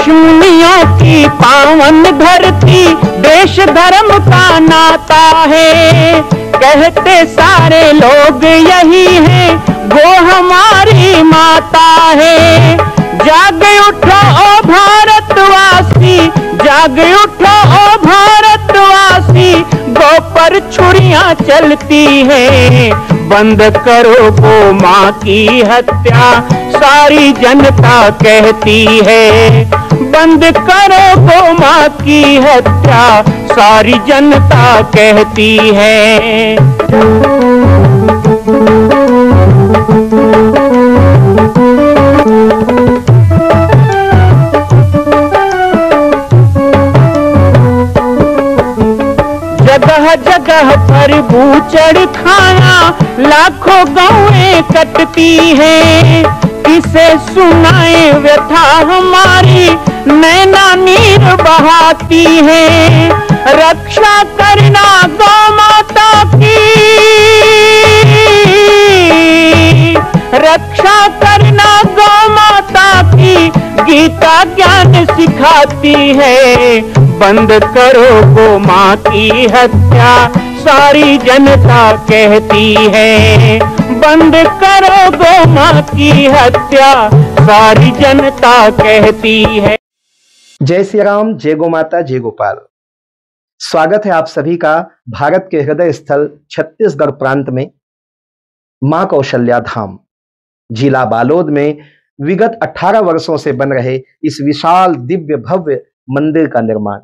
ऋषिमुनियों की पावन धरती, देश धर्म का नाता है। कहते सारे लोग यही है, वो हमारी माता है। जाग उठो ओ भारतवासी, जाग उठो ओ भारतवासी, गौ पर छुरियां चलती हैं। बंद करो गौ माँ की हत्या, सारी जनता कहती है। बंद करो गौ माँ की हत्या, सारी जनता कहती है। जगह जगह पर बूचड़ खाना, लाखों गौएं कटती हैं। किसे सुनाए व्यथा हमारी, नैना नीर बहाती है। रक्षा करना गौ माता की, रक्षा करना गौ माता की, गीता ज्ञान सिखाती है। बंद करो गौ माँ की हत्या, सारी जनता कहती है। बंद करो गौ माँ की हत्या, सारी जनता कहती है। जय श्री राम, जय गौ माता, जय गोपाल। स्वागत है आप सभी का भारत के हृदय स्थल छत्तीसगढ़ प्रांत में मां कौशल्या धाम जिला बालोद में विगत 18 वर्षों से बन रहे इस विशाल दिव्य भव्य मंदिर का निर्माण।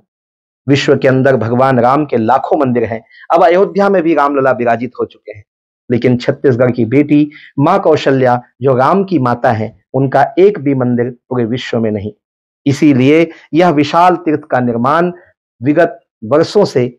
विश्व के अंदर भगवान राम के लाखों मंदिर हैं। अब अयोध्या में भी रामलला विराजित हो चुके हैं, लेकिन छत्तीसगढ़ की बेटी मां कौशल्या जो राम की माता है, उनका एक भी मंदिर पूरे विश्व में नहीं। इसीलिए यह विशाल तीर्थ का निर्माण विगत वर्षों से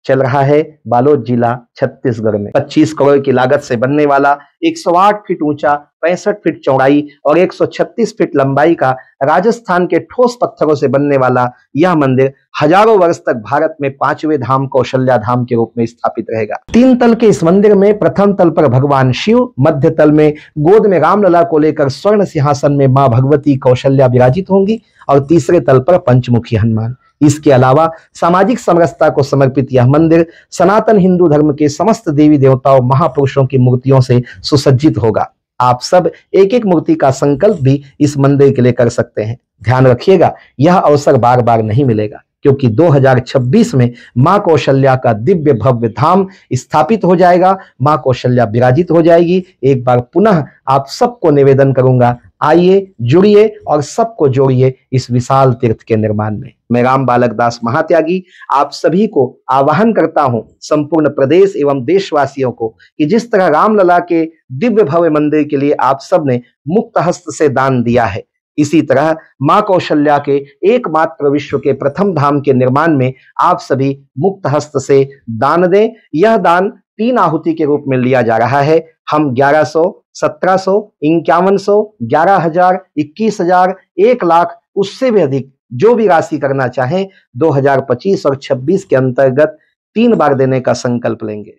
चल रहा है बालोद जिला छत्तीसगढ़ में। 25 करोड़ की लागत से बनने वाला 108 फीट ऊंचा, 65 फीट चौड़ाई और 136 फीट लंबाई का राजस्थान के ठोस पत्थरों से बनने वाला यह मंदिर हजारों वर्ष तक भारत में 5वें धाम कौशल्या धाम के रूप में स्थापित रहेगा। 3 तल के इस मंदिर में प्रथम तल पर भगवान शिव, मध्य तल में गोद में रामलला को लेकर स्वर्ण सिंहासन में मां भगवती कौशल्या विराजित होंगी और तीसरे तल पर पंचमुखी हनुमान। इसके अलावा सामाजिक समरसता को समर्पित यह मंदिर सनातन हिंदू धर्म के समस्त देवी देवताओं महापुरुषों की मूर्तियों से सुसज्जित होगा। आप सब एक एक मूर्ति का संकल्प भी इस मंदिर के लिए कर सकते हैं। ध्यान रखिएगा, यह अवसर बार बार नहीं मिलेगा, क्योंकि 2026 में मां कौशल्या का दिव्य भव्य धाम स्थापित हो जाएगा। मां कौशल्या विराजित हो जाएगी। एक बार पुनः आप सबको निवेदन करूंगा, आइए, जुड़िए और सबको जोड़िए इस विशाल तीर्थ के निर्माण में। मैं राम बालक दास महात्यागी आप सभी को आह्वान करता हूं, संपूर्ण प्रदेश एवं देशवासियों को, कि जिस तरह रामलला के दिव्य भव्य मंदिर के लिए आप सब ने मुक्त हस्त से दान दिया है, इसी तरह मां कौशल्या के एकमात्र विश्व के प्रथम धाम के निर्माण में आप सभी मुक्त हस्त से दान दें। यह दान 3 आहुति के रूप में लिया जा रहा है। हम 1100, 1700, 5100, 11,000, 21,000, 1 लाख, उससे भी अधिक जो भी राशि करना चाहें 2025 और 26 के अंतर्गत 3 बार देने का संकल्प लेंगे।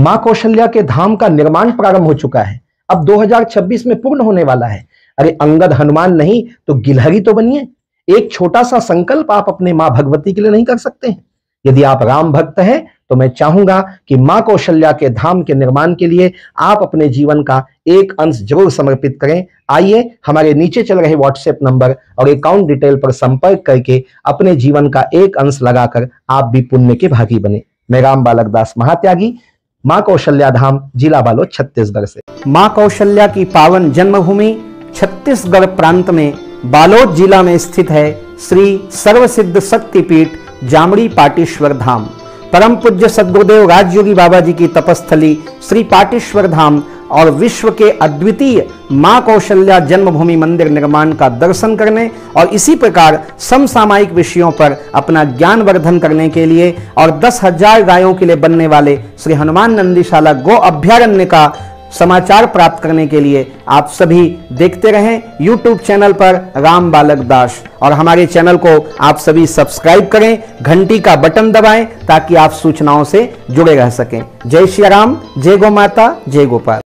मां कौशल्या के धाम का निर्माण प्रारंभ हो चुका है, अब 2026 में पूर्ण होने वाला है। अरे अंगद हनुमान नहीं तो गिलहरी तो बनिए। एक छोटा सा संकल्प आप अपने मां भगवती के लिए नहीं कर सकते हैं? यदि आप राम भक्त हैं तो मैं चाहूंगा कि मां कौशल्या के धाम के निर्माण के लिए आप अपने जीवन का एक अंश जरूर समर्पित करें। आइए हमारे नीचे चल रहे व्हाट्सएप नंबर और अकाउंट डिटेल पर संपर्क करके अपने जीवन का एक अंश लगाकर आप भी पुण्य के भागी बने। मैं राम बालक दास महात्यागी, मां कौशल्या धाम, जिला बालोद, छत्तीसगढ़ से। मां कौशल्या की पावन जन्मभूमि छत्तीसगढ़ प्रांत में बालोद जिला में स्थित है श्री सर्वसिद्ध शक्तिपीठ जामड़ी पाटेश्वर धाम। परम पूज्य सद्गुरुदेव राजयोगी बाबा जी की तपस्थली श्री पाटेश्वर धाम और विश्व के अद्वितीय मां कौशल्या जन्मभूमि मंदिर निर्माण का दर्शन करने और इसी प्रकार समसामयिक विषयों पर अपना ज्ञान वर्धन करने के लिए और 10,000 गायों के लिए बनने वाले श्री हनुमान नंदीशाला गो अभ्यारण्य का समाचार प्राप्त करने के लिए आप सभी देखते रहें YouTube चैनल पर राम बालक दास, और हमारे चैनल को आप सभी सब्सक्राइब करें, घंटी का बटन दबाएं ताकि आप सूचनाओं से जुड़े रह सकें। जय श्री राम, जय गौ माता, जय गोपाल।